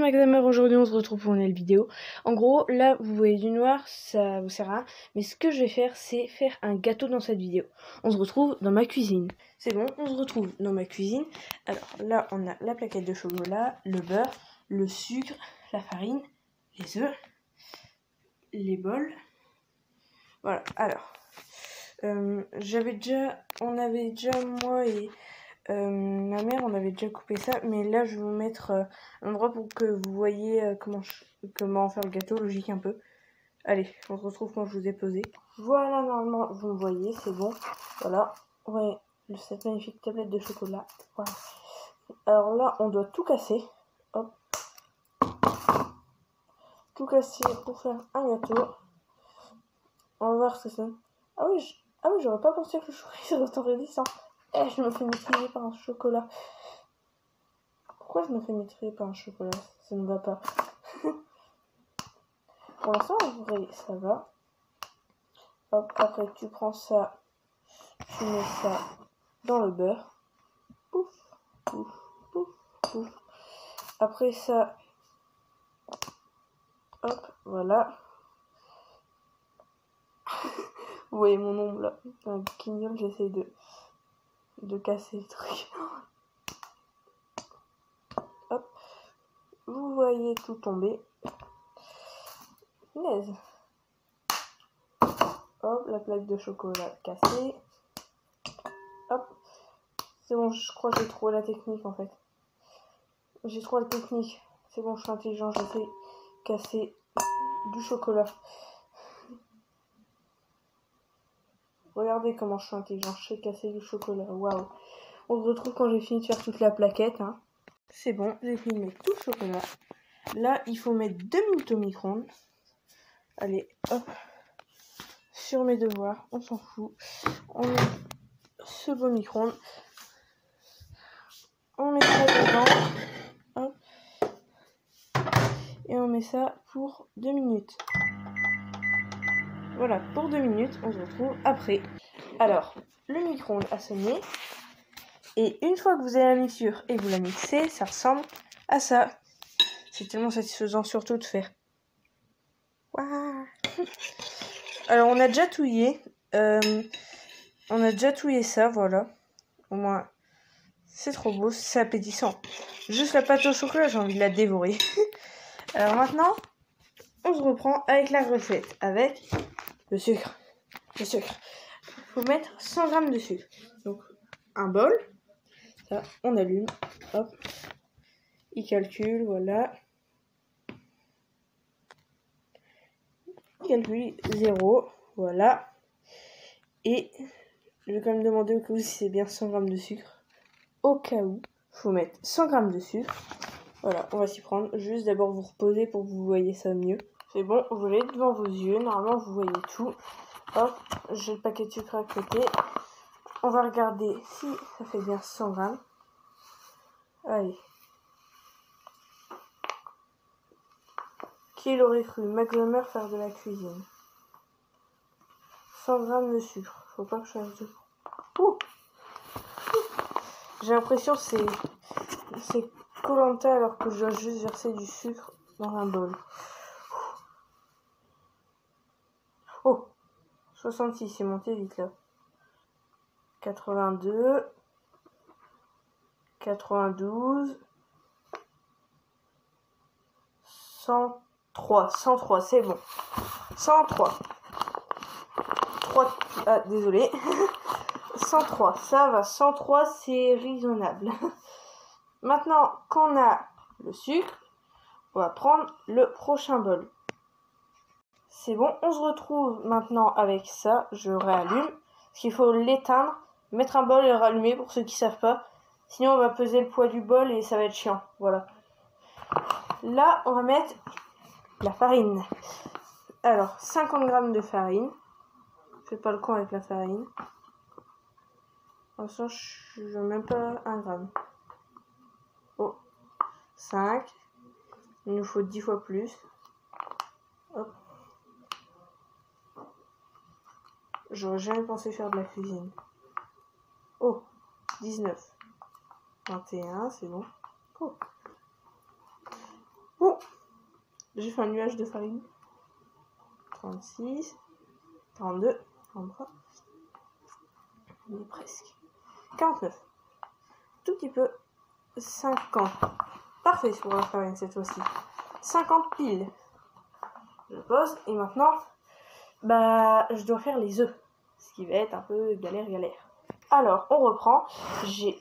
c'est Maxamer, aujourd'hui on se retrouve pour une nouvelle vidéo. En gros, là vous voyez du noir, ça vous sert à rien, mais ce que je vais faire, c'est faire un gâteau dans cette vidéo. On se retrouve dans ma cuisine. C'est bon, on se retrouve dans ma cuisine. Alors là, on a la plaquette de chocolat, le beurre, le sucre, la farine, les œufs, les bols. Voilà, alors, on avait déjà, moi et ma mère, on avait déjà coupé ça, mais là je vais vous mettre un endroit pour que vous voyez comment faire le gâteau, logique un peu. Allez, on se retrouve quand je vous ai posé. Voilà, normalement vous me voyez, c'est bon. Voilà, ouais, cette magnifique tablette de chocolat. Voilà. Alors là, on doit tout casser. Hop. Tout casser pour faire un gâteau. On va voir ce que ça donne. Ah oui, j'aurais pas pensé que le chocolat serait autant résistant. Eh, je me fais maîtriser par un chocolat. Pourquoi je me fais maîtriser par un chocolat? Ça ne va pas. Pour l'instant, en vrai, ça va. Hop, après, tu prends ça, tu mets ça dans le beurre. Pouf, pouf, pouf, pouf. Après ça, hop, voilà. Vous voyez mon ombre là, un guignol, j'essaie de casser le truc. Hop, vous voyez tout tomber. Naise. Hop, la plaque de chocolat cassée. Hop, c'est bon, je crois que j'ai trouvé la technique en fait. J'ai trouvé la technique. C'est bon, je suis intelligent, je sais casser du chocolat. Regardez comment je suis intelligent, je sais casser du chocolat. Waouh. On se retrouve quand j'ai fini de faire toute la plaquette. Hein. C'est bon, j'ai fini de mettre tout le chocolat. Là, il faut mettre 2 minutes au micro-ondes. Allez, hop. Sur mes devoirs, on s'en fout. On met ce beau micro-ondes. On met ça dedans. Hop. Et on met ça pour 2 minutes. Voilà, pour 2 minutes, on se retrouve après. Alors, le micro-ondes a sonné. Et une fois que vous avez la mixture et que vous la mixez, ça ressemble à ça. C'est tellement satisfaisant surtout de faire. Waouh. Alors, on a déjà touillé. Ça, voilà. Au moins, c'est trop beau, c'est appétissant. Juste la pâte au chocolat, j'ai envie de la dévorer. Alors maintenant, on se reprend avec la recette, avec le sucre. Il faut mettre 100 g de sucre. Donc, un bol. Ça, on allume. Hop. Il calcule, voilà. Il calcule 0. Voilà. Et je vais quand même demander au cas où si c'est bien 100 g de sucre. Au cas où, il faut mettre 100 g de sucre. Voilà, on va s'y prendre. Juste d'abord vous reposer pour que vous voyez ça mieux. C'est bon, vous l'avez devant vos yeux. Normalement, vous voyez tout. Hop, j'ai le paquet de sucre à côté. On va regarder si ça fait bien 100 g. Allez. Qui l'aurait cru? Maxamer faire de la cuisine. 100 g de sucre. Faut pas que je fasse de... Ouh. J'ai l'impression que c'est Koh-Lanta alors que je dois juste verser du sucre dans un bol. Oh, 66, c'est monté vite là. 82, 92, 103, c'est bon. 103. 3, ah, désolé. 103, ça va. 103, c'est raisonnable. Maintenant qu'on a le sucre, on va prendre le prochain bol. C'est bon, on se retrouve maintenant avec ça. Je réallume. Parce qu'il faut l'éteindre, mettre un bol et le rallumer pour ceux qui savent pas. Sinon, on va peser le poids du bol et ça va être chiant. Voilà. Là, on va mettre la farine. Alors, 50 g de farine. Je fais pas le con avec la farine. En soi, je n'ai même pas 1 gramme. Oh, 5. Il nous faut 10 fois plus. Hop. J'aurais jamais pensé faire de la cuisine. Oh, 19. 21, c'est bon. Oh. J'ai fait un nuage de farine. 36, 42, 43. On est presque. 49. Tout petit peu. 50. Parfait pour la farine cette fois-ci. 50 piles. Je pose et maintenant, je dois faire les œufs. Ce qui va être un peu galère. Alors, on reprend. J'ai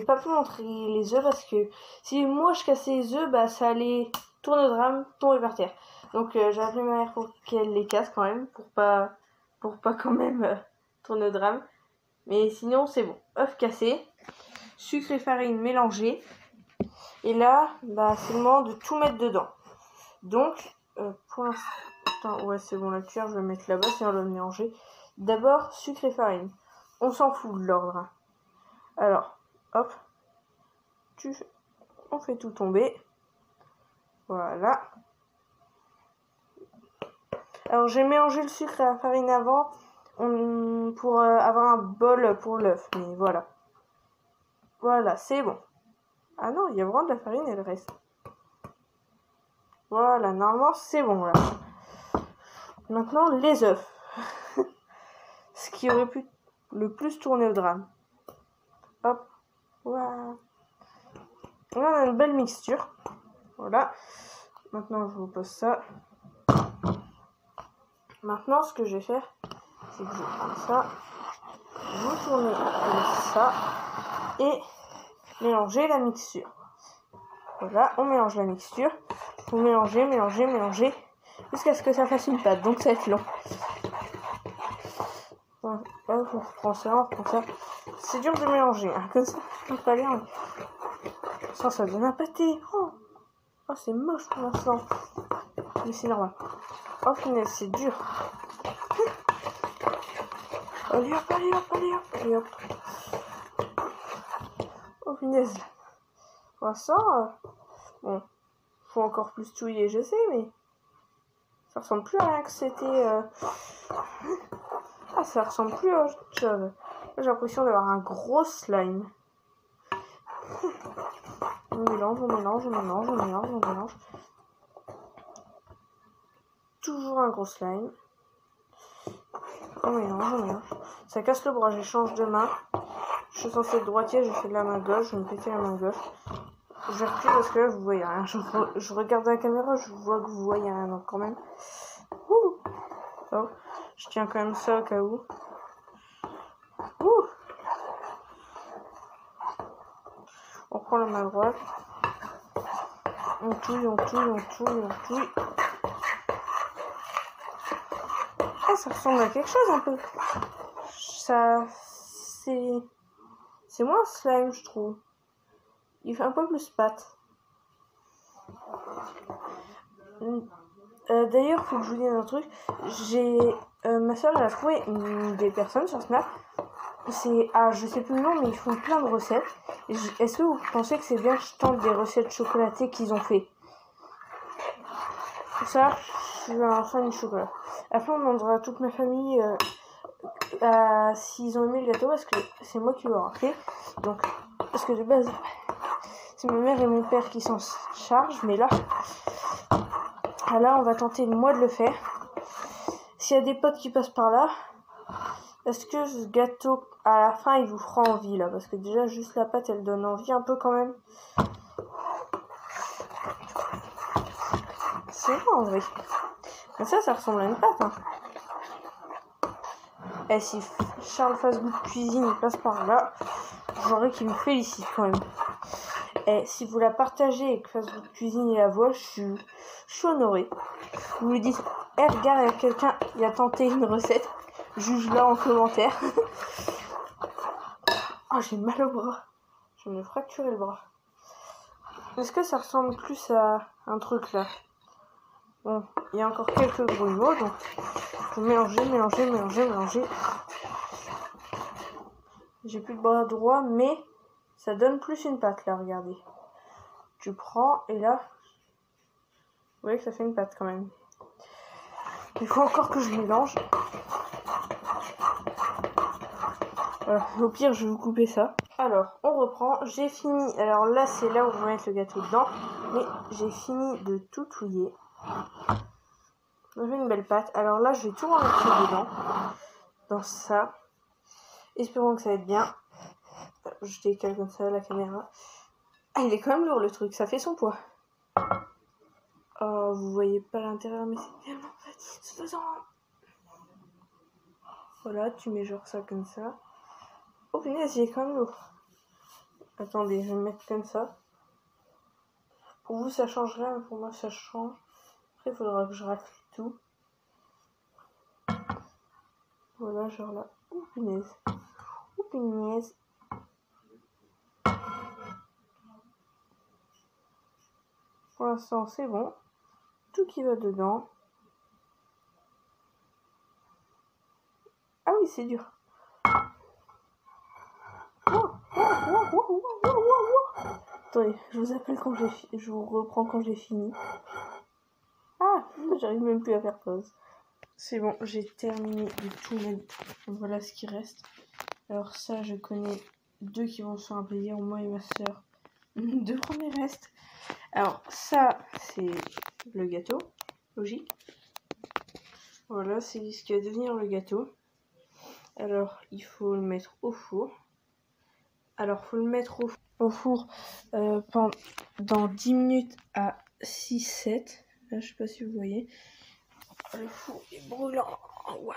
pas pu montrer les œufs parce que si moi je cassais les œufs, ça allait tourner au drame, tomber par terre. Donc j'ai appelé ma mère pour qu'elle les casse quand même, pour pas quand même tourner au drame. Mais sinon c'est bon. œufs cassés, sucre et farine mélangés. Et là, c'est le moment de tout mettre dedans. Donc, pour l'instant, ouais c'est bon, la cuillère je vais la mettre là-bas, sinon on va mélanger. D'abord, sucre et farine. On s'en fout de l'ordre. Hein. Alors, hop, on fait tout tomber. Voilà. Alors, j'ai mélangé le sucre et la farine avant pour avoir un bol pour l'œuf. Mais voilà. Voilà, c'est bon. Ah non, il y a vraiment de la farine et le reste. Voilà, normalement, c'est bon là. Maintenant, les œufs. Ce qui aurait pu le plus tourner au drame. Hop. Voilà. Là, on a une belle mixture. Voilà. Maintenant, je vous pose ça. Maintenant, ce que je vais faire, c'est que je vais prendre ça, vous tournez comme ça et mélanger la mixture. Voilà, on mélange la mixture. Vous mélangez jusqu'à ce que ça fasse une pâte. Donc, ça va être long. Hop, on reprend ça. C'est dur de mélanger, hein, comme ça. On peut pas lire. Ça donne un pâté. Oh, c'est moche pour l'instant. Mais c'est normal. Oh, punaise, c'est dur. Allez hop. Oh, punaise. Pour l'instant, bon, faut encore plus touiller, je sais, mais ça ressemble plus à rien que c'était. Ça ressemble plus à autre chose. J'ai l'impression d'avoir un gros slime. On mélange. Toujours un gros slime. On mélange. Ça casse le bras, j'échange de main. Je suis censée être droitier, je fais de la main gauche, je vais me péter la main gauche. Je recule parce que là, vous voyez rien. Je regarde la caméra, je vois que vous voyez rien, donc quand même. Oh, je tiens quand même ça au cas où. On prend la main droite. On touille. Ça ressemble à quelque chose un peu. Ça, c'est moins slime, je trouve. Il fait un peu plus pâte. D'ailleurs, faut que je vous dise un truc. Ma soeur, elle a trouvé des personnes sur Snap. Je sais plus le nom, mais ils font plein de recettes. Est-ce que vous pensez que c'est bien que je tente des recettes chocolatées qu'ils ont fait? Pour ça, je suis un fan du chocolat. Après, on demandera à toute ma famille s'ils ont aimé le gâteau, parce que c'est moi qui l'aurai fait. Donc, parce que de base, c'est ma mère et mon père qui s'en chargent, mais là, on va tenter moi de le faire. S'il y a des potes qui passent par là, est-ce que ce gâteau, à la fin, il vous fera envie, là? Parce que déjà, juste la pâte, elle donne envie un peu quand même. C'est vrai, en vrai. Mais ça ressemble à une pâte, hein. Et si Charles Fast Food Cuisine il passe par là, j'aurais qu'il me félicite quand même. Et si vous la partagez et que Fast Food Cuisine la voit, je suis honorée. Vous lui dites, regarde, il y a quelqu'un qui a tenté une recette. Juge-la en commentaire. Oh, j'ai mal au bras. Je vais me fracturer le bras. Est-ce que ça ressemble plus à un truc là? Bon, il y a encore quelques grumeaux, donc faut mélanger. J'ai plus de bras droit, mais ça donne plus une pâte là, regardez. Tu prends et là, vous voyez que ça fait une pâte quand même. Il faut encore que je mélange. Voilà. Au pire, je vais vous couper ça. Alors, on reprend. J'ai fini. Alors là, c'est là où je vais mettre le gâteau dedans. Mais j'ai fini de tout touiller. J'ai une belle pâte. Alors là, je vais tout remettre dedans. Dans ça. Espérons que ça va être bien. Je décale comme ça la caméra. Ah, il est quand même lourd le truc. Ça fait son poids. Oh, vous voyez pas l'intérieur, mais c'est tellement satisfaisant. Voilà, tu mets genre ça comme ça. Oh punaise, il est quand même lourd. Attendez, je vais me mettre comme ça. Pour vous, ça change rien, mais pour moi, ça change. Après, il faudra que je racle tout. Voilà, genre là. Oh punaise. Oh punaise. Pour l'instant, c'est bon. Tout qui va dedans. Ah oui, c'est dur. Attendez, je vous appelle quand j'ai fini. Je vous reprends quand j'ai fini. Ah, j'arrive même plus à faire pause. C'est bon, j'ai terminé de tout mettre. Voilà ce qui reste. Alors ça, je connais 2 qui vont se faire un plaisir, moi et ma soeur. 2 premiers restes. Alors ça, c'est le gâteau, logique. Voilà, c'est ce qui va devenir le gâteau. Alors, il faut le mettre au four. Alors, il faut le mettre au four pendant 10 minutes à 6-7. Là, je sais pas si vous voyez. Le four est brûlant. Wow.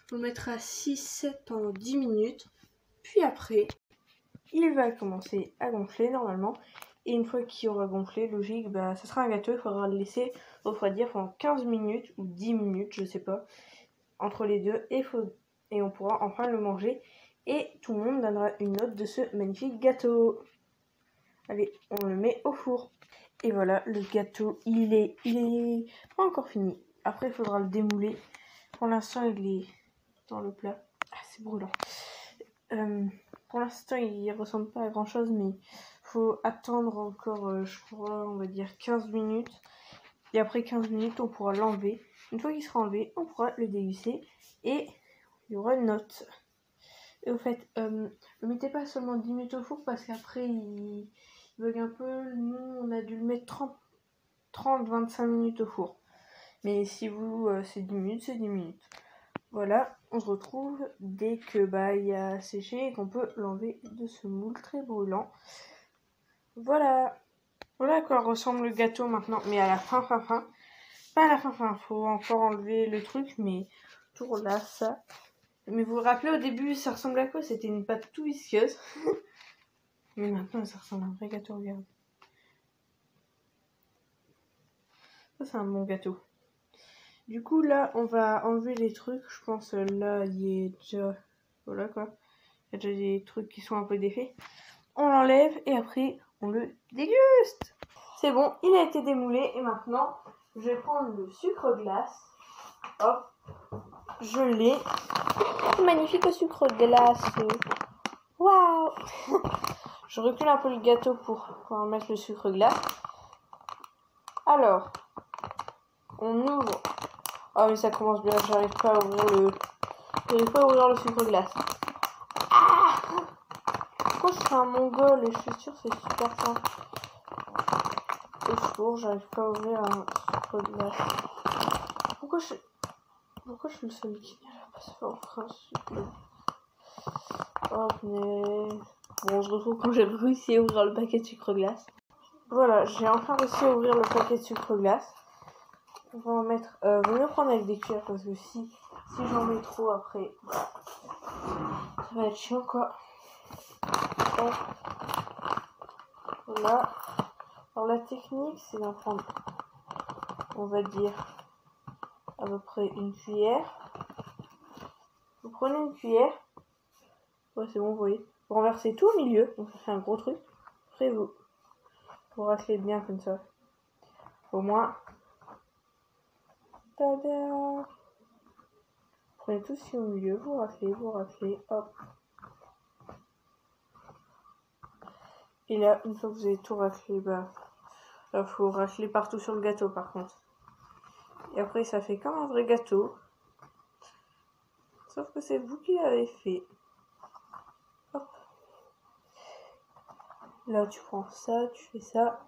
Faut le mettre à 6-7 pendant 10 minutes. Puis après, il va commencer à gonfler normalement. Et une fois qu'il aura gonflé, logique, bah, ça sera un gâteau. Il faudra le laisser refroidir pendant 15 minutes ou 10 minutes, je sais pas. Entre les deux. Et on pourra enfin le manger. Et tout le monde donnera une note de ce magnifique gâteau. Allez, on le met au four. Et voilà, le gâteau, il est pas encore fini. Après, il faudra le démouler. Pour l'instant, il est dans le plat. Ah, c'est brûlant. Pour l'instant, il ressemble pas à grand chose, mais faut attendre encore, je crois, on va dire 15 minutes. Et après 15 minutes, on pourra l'enlever. Une fois qu'il sera enlevé, on pourra le dévisser et il y aura une note. Et au fait, ne mettez pas seulement 10 minutes au four parce qu'après il bug un peu. Nous, on a dû le mettre 30-25 minutes au four. Mais si vous, c'est 10 minutes, c'est 10 minutes. Voilà, on se retrouve dès que il a séché et qu'on peut l'enlever de ce moule très brûlant. Voilà. Voilà à quoi ressemble le gâteau maintenant. Mais à la fin. Pas à la fin. Faut encore enlever le truc, mais toujours là, ça. Mais vous vous rappelez au début, ça ressemblait à quoi? C'était une pâte tout visqueuse. Mais maintenant, ça ressemble à un vrai gâteau, regarde. Ça, c'est un bon gâteau. Du coup, là, on va enlever les trucs. Je pense, là, il y a déjà... Voilà, quoi. Il y a déjà des trucs qui sont un peu défaits. On l'enlève et après, on le déguste. C'est bon, il a été démoulé. Et maintenant, je vais prendre le sucre glace. Hop. Je l'ai. Magnifique sucre glace. Waouh. Je recule un peu le gâteau pour pouvoir mettre le sucre glace. Alors, on ouvre. Ah mais ça commence bien, j'arrive pas à ouvrir le sucre glace. Ah, pourquoi je suis un mongol et je suis sûre que c'est super simple. Au four, j'arrive pas à ouvrir un sucre glace. Pourquoi je suis le seul qui n'arrive pas à se faire ouvrir un sucre glace. Oh mais... Bon, on se retrouve quand j'ai réussi à ouvrir le paquet de sucre glace. Voilà, j'ai enfin réussi à ouvrir le paquet de sucre glace. On va en mettre... vaut mieux prendre avec des cuillères parce que si j'en mets trop après, ça va être chiant quoi. Donc, voilà. Alors la technique, c'est d'en prendre, on va dire, à peu près une cuillère. Vous prenez une cuillère. Ouais, c'est bon, vous voyez. Vous renversez tout au milieu, donc ça fait un gros truc. Après, vous raclez bien comme ça. Au moins. Tada! Prenez tout ci au milieu, vous raclez, hop. Et là, une fois que vous avez tout raclé, là, faut racler partout sur le gâteau par contre. Et après, ça fait comme un vrai gâteau. Sauf que c'est vous qui l'avez fait. Hop. Là, tu prends ça, tu fais ça.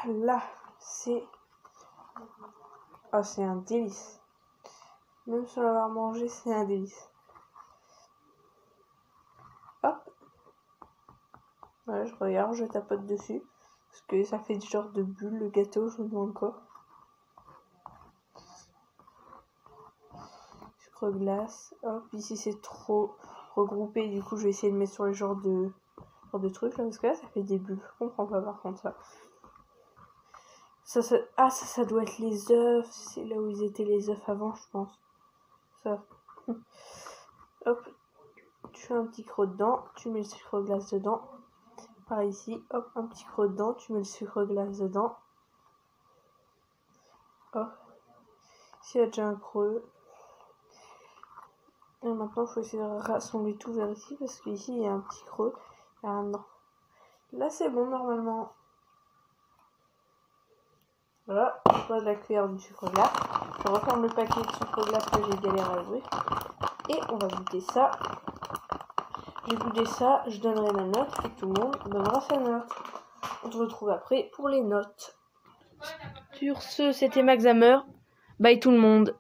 Voilà, c'est... Ah, c'est un délice. Même sans l'avoir mangé, c'est un délice. Hop. Voilà, je regarde, je tapote dessus. Parce que ça fait du genre de bulle, le gâteau, je me demande quoi. Sucre glace. Hop, ici c'est trop regroupé, du coup je vais essayer de mettre sur les genres de trucs là, parce que là ça fait des bulles. Je comprends pas par contre ça. Ça doit être les œufs. C'est là où ils étaient les œufs avant, je pense. Ça. Hop, tu fais un petit creux dedans, tu mets le sucre glace dedans. Par ici, hop, un petit creux dedans, tu mets le sucre glace dedans. Hop, s'il y a déjà un creux. Et maintenant, il faut essayer de rassembler tout vers ici, parce qu'ici, il y a un petit creux. Ah non. Là, c'est bon, normalement. Voilà, je pose la cuillère du sucre glace. Je referme le paquet de sucre glace que j'ai galéré à ouvrir. Et on va goûter ça. J'ai goûté ça, je donnerai ma note et tout le monde donnera sa note. On se retrouve après pour les notes. Sur ce, c'était Max Hammer. Bye tout le monde.